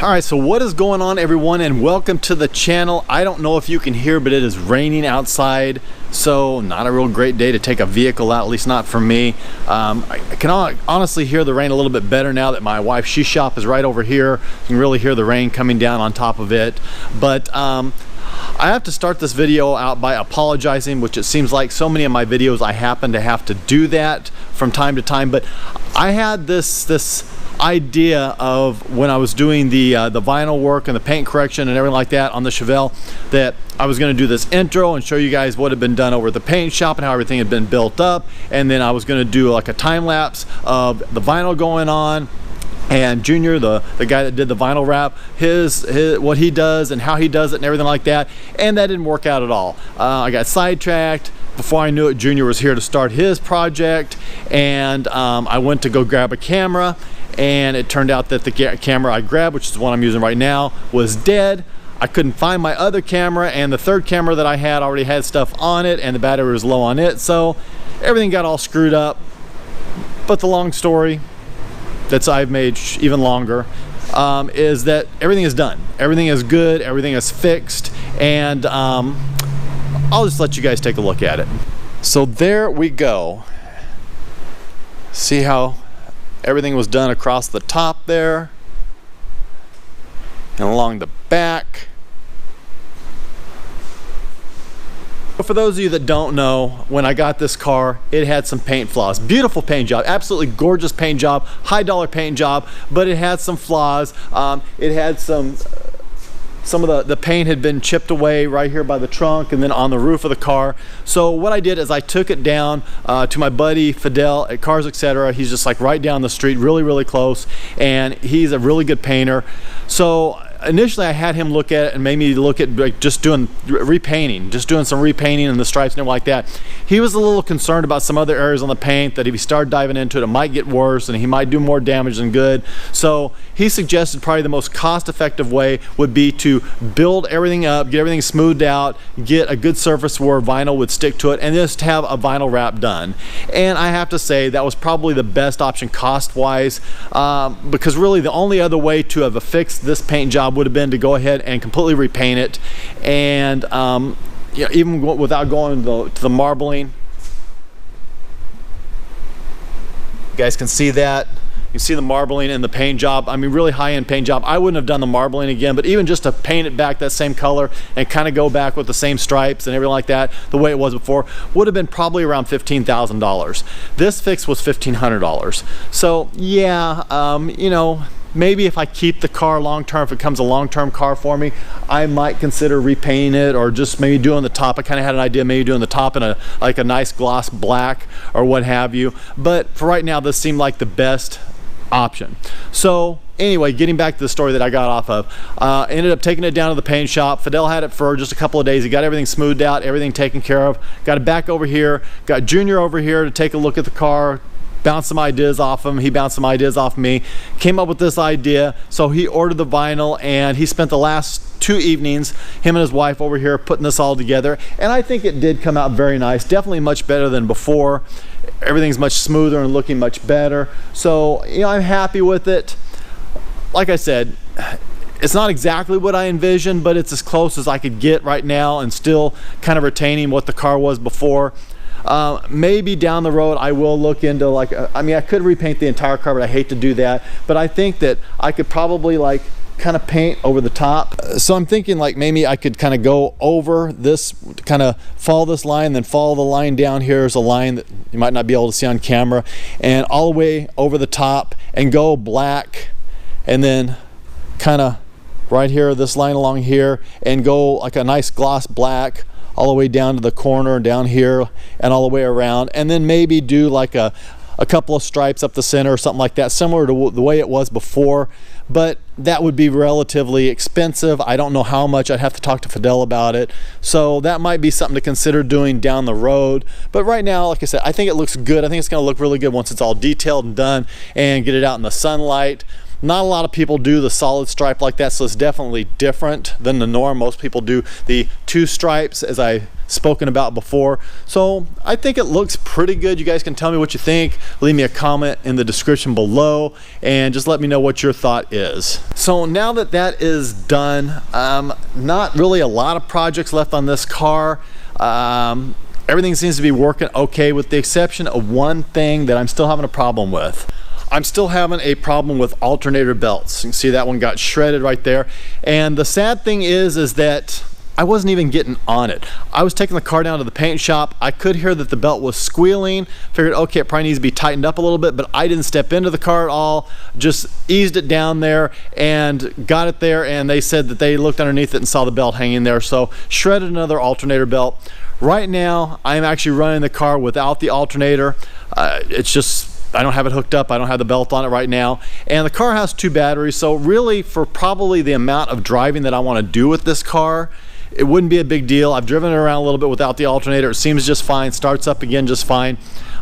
Alright, so what is going on, everyone, and welcome to the channel. I don't know if you can hear, but it is raining outside, so not a real great day to take a vehicle out, at least not for me. I can honestly hear the rain a little bit better now that my wife's shoe shop is right over here. You can really hear the rain coming down on top of it. But I have to start this video out by apologizing, which it seems like so many of my videos I happen to have to do that from time to time. But I had this idea of when I was doing the vinyl work and the paint correction and everything like that on the Chevelle, that I was going to do this intro and show you guys what had been done over at the paint shop and how everything had been built up, and then I was going to do like a time lapse of the vinyl going on, and Junior, the guy that did the vinyl wrap, his what he does and how he does it and everything like that. And that didn't work out at all. I got sidetracked. Before I knew it, Junior was here to start his project, and I went to go grab a camera, and it turned out that the camera I grabbed, which is the one I'm using right now, was dead. I couldn't find my other camera, and the third camera that I had already had stuff on it, and the battery was low on it, so everything got all screwed up. But the long story that I've made even longer is that everything is done. Everything is good, everything is fixed, and I'll just let you guys take a look at it. So there we go. See how everything was done across the top there and along the back. For those of you that don't know, when I got this car, it had some paint flaws. Beautiful paint job, absolutely gorgeous paint job, high dollar paint job, but it had some flaws. It had some of the paint had been chipped away right here by the trunk and then on the roof of the car. So what I did is I took it down to my buddy Fidel at Cars Etc. He's just like right down the street, really close, and he's a really good painter. So initially I had him look at it and made me look at like just doing repainting, just doing some repainting and the stripes and everything like that. He was a little concerned about some other areas on the paint that if he started diving into it, it might get worse and he might do more damage than good. So he suggested probably the most cost-effective way would be to build everything up, get everything smoothed out, get a good surface where vinyl would stick to it, and just have a vinyl wrap done. And I have to say that was probably the best option cost-wise, because really the only other way to have fixed this paint job would have been to go ahead and completely repaint it, and you know, even without going to the marbling. You guys can see that. You can see the marbling and the paint job. I mean, really high-end paint job. I wouldn't have done the marbling again, but even just to paint it back that same color and kind of go back with the same stripes and everything like that, the way it was before, would have been probably around $15,000. This fix was $1,500. So yeah, you know, maybe if I keep the car long-term, if it becomes a long-term car for me, I might consider repainting it, or just maybe doing the top. I kind of had an idea maybe doing the top in like a nice gloss black or what have you. But for right now, this seemed like the best option. So anyway, getting back to the story that I got off of, ended up taking it down to the paint shop. Fidel had it for just a couple of days. He got everything smoothed out, everything taken care of. Got it back over here. Got Junior over here to take a look at the car, bounce some ideas off him. He bounced some ideas off me, came up with this idea. So he ordered the vinyl, and he spent the last 2 evenings, him and his wife over here, putting this all together. And I think it did come out very nice, definitely much better than before. Everything's much smoother and looking much better. So, you know, I'm happy with it. Like I said, it's not exactly what I envisioned, but it's as close as I could get right now and still kind of retaining what the car was before. Maybe down the road I will look into like, I mean, I could repaint the entire car, but I hate to do that. But I think that I could probably like kind of paint over the top. So I'm thinking like maybe I could kind of go over this, kind of follow this line, then follow the line down here. Is a line that you might not be able to see on camera, and all the way over the top and go black, and then kind of right here, this line along here, and go like a nice gloss black all the way down to the corner down here and all the way around, and then maybe do like a couple of stripes up the center or something like that, similar to the way it was before. But that would be relatively expensive. I don't know how much. I'd have to talk to Fidel about it. So that might be something to consider doing down the road. But right now, like I said, I think it looks good. I think it's going to look really good once it's all detailed and done and get it out in the sunlight. Not a lot of people do the solid stripe like that, so it's definitely different than the norm. Most people do the 2 stripes, as I spoken about before. So I think it looks pretty good. You guys can tell me what you think. Leave me a comment in the description below and just let me know what your thought is. So now that that is done, not really a lot of projects left on this car. Everything seems to be working okay, with the exception of one thing that I'm still having a problem with. I'm still having a problem with alternator belts. You can see that one got shredded right there. And the sad thing is that I wasn't even getting on it. I was taking the car down to the paint shop. I could hear that the belt was squealing. Figured, okay, it probably needs to be tightened up a little bit, but I didn't step into the car at all. Just eased it down there and got it there, and they said that they looked underneath it and saw the belt hanging there. So shredded another alternator belt. Right now, I'm actually running the car without the alternator. It's just, I don't have it hooked up. I don't have the belt on it right now. And the car has 2 batteries. So really, for probably the amount of driving that I want to do with this car, it wouldn't be a big deal. I've driven it around a little bit without the alternator. It seems just fine, starts up again just fine.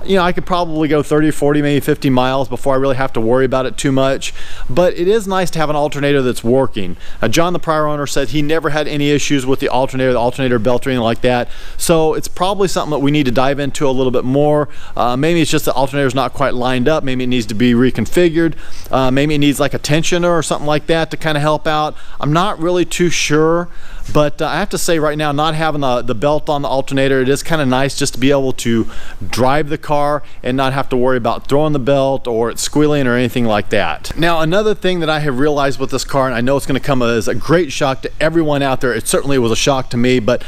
You know, I could probably go 30, 40, maybe 50 miles before I really have to worry about it too much. But it is nice to have an alternator that's working. John, the prior owner, said he never had any issues with the alternator belt or anything like that. So it's probably something that we need to dive into a little bit more. Maybe it's just the alternator's not quite lined up. Maybe it needs to be reconfigured. Maybe it needs like a tensioner or something like that to kind of help out. I'm not really too sure. But I have to say right now, not having the belt on the alternator, it is kind of nice just to be able to drive the car and not have to worry about throwing the belt or it squealing or anything like that. Now, another thing that I have realized with this car, and I know it's going to come as a great shock to everyone out there, it certainly was a shock to me, but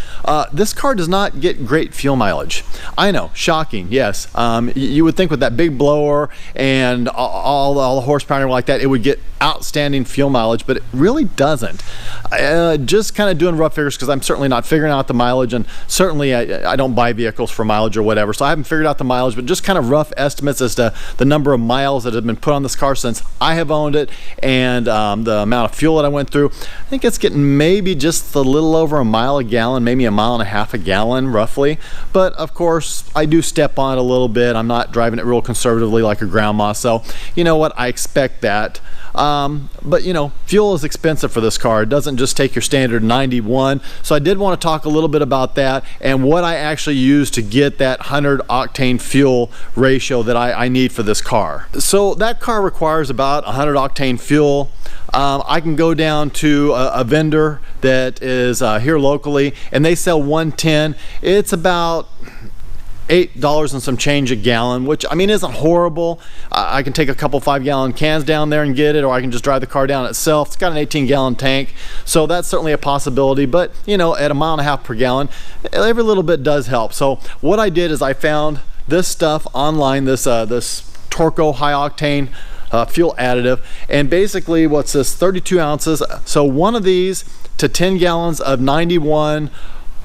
this car does not get great fuel mileage. I know, shocking, yes. You would think with that big blower and all the horsepower and everything like that, it would get outstanding fuel mileage, but it really doesn't. Just kind of doing rough figures, because I'm certainly not figuring out the mileage, and certainly I don't buy vehicles for mileage or whatever, so I haven't figured out the mileage, but just kind of rough estimates as to the number of miles that have been put on this car since I have owned it, and the amount of fuel that I went through. I think it's getting maybe just a little over a mile a gallon, maybe a mile and a half a gallon roughly. But of course, I do step on it a little bit. I'm not driving it real conservatively like a grandma, so you know what, I expect that. But you know, fuel is expensive for this car. It doesn't just take your standard 91. So I did want to talk a little bit about that and what I actually use to get that 100 octane fuel ratio that I need for this car. So that car requires about 100 octane fuel. I can go down to a vendor that is here locally, and they sell 110. It's about $8 and some change a gallon, which I mean isn't horrible. I can take a couple 5-gallon cans down there and get it, or I can just drive the car down itself. It's got an 18-gallon tank, so that's certainly a possibility. But you know, at a mile and a half per gallon, every little bit does help. So what I did is I found this stuff online, this Torco high octane fuel additive, and basically what's this, 32 ounces. So one of these to 10 gallons of 91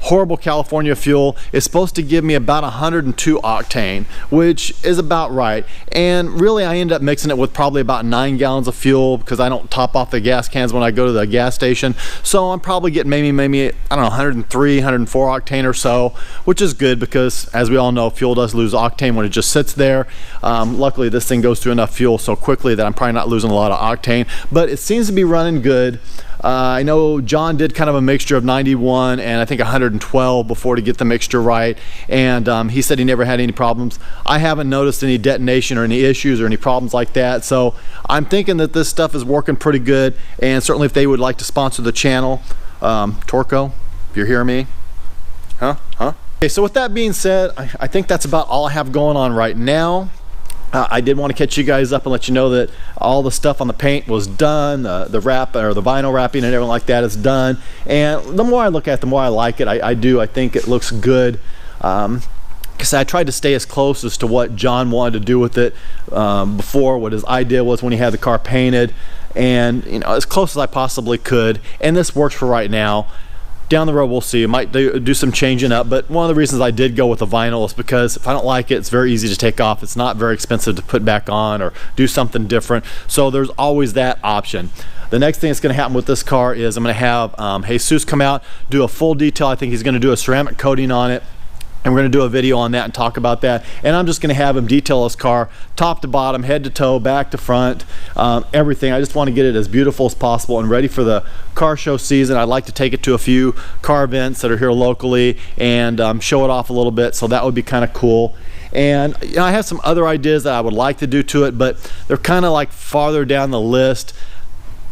horrible California fuel is supposed to give me about 102 octane, which is about right. And really I end up mixing it with probably about 9 gallons of fuel, because I don't top off the gas cans when I go to the gas station. So I'm probably getting maybe I don't know, 103, 104 octane or so, which is good, because as we all know, fuel does lose octane when it just sits there. Luckily this thing goes through enough fuel so quickly that I'm probably not losing a lot of octane, but it seems to be running good. I know John did kind of a mixture of 91 and I think 112 before to get the mixture right, and he said he never had any problems. I haven't noticed any detonation or any issues or any problems like that, so I'm thinking that this stuff is working pretty good. And certainly if they would like to sponsor the channel, Torco, if you're hearing me, okay, so with that being said, I think that's about all I have going on right now. I did want to catch you guys up and let you know that all the stuff on the paint was done, the wrap or the vinyl wrapping and everything like that is done. And the more I look at it, the more I like it. I think it looks good. Because I tried to stay as close as to what John wanted to do with it before, what his idea was when he had the car painted, and you know, as close as I possibly could. And this works for right now. Down the road we'll see. It might do some changing up, but one of the reasons I did go with the vinyl is because if I don't like it, it's very easy to take off. It's not very expensive to put back on or do something different, so there's always that option. The next thing that's going to happen with this car is I'm going to have Jesus come out, do a full detail. I think he's going to do a ceramic coating on it, And we're going to do a video on that and talk about that. And I'm just going to have him detail his car top to bottom, head to toe, back to front, everything. I just want to get it as beautiful as possible and ready for the car show season. I'd like to take it to a few car events that are here locally and show it off a little bit, so that would be kind of cool. And you know, I have some other ideas that I would like to do to it, but they're kind of like farther down the list.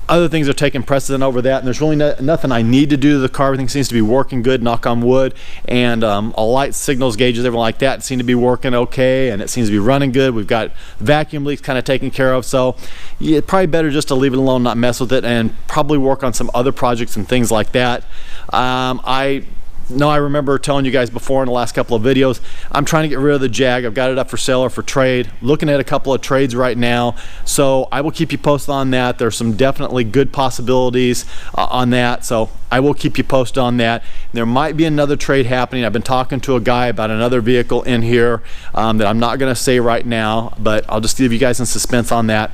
Other things are taking precedent over that, and there's really nothing I need to do to the car. Everything seems to be working good, knock on wood, and all light signals, gauges, everything like that seem to be working okay, and it seems to be running good. We've got vacuum leaks kind of taken care of, so yeah, probably better just to leave it alone, not mess with it, and probably work on some other projects and things like that. I remember telling you guys before in the last couple of videos, I'm trying to get rid of the Jag. I've got it up for sale or for trade. Looking at a couple of trades right now, so I will keep you posted on that. There's some definitely good possibilities on that, so I will keep you posted on that. There might be another trade happening. I've been talking to a guy about another vehicle in here that I'm not going to say right now, but I'll just give you guys some suspense on that.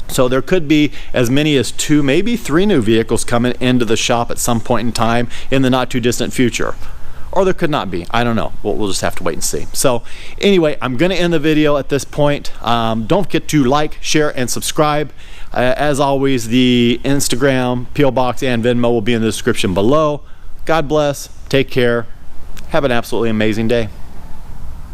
So there could be as many as 2, maybe 3 new vehicles coming into the shop at some point in time in the not too distant future. Or there could not be. I don't know. We'll just have to wait and see. So anyway, I'm going to end the video at this point. Don't forget to like, share, and subscribe. As always, the Instagram, P.O. Box, and Venmo will be in the description below. God bless. Take care. Have an absolutely amazing day.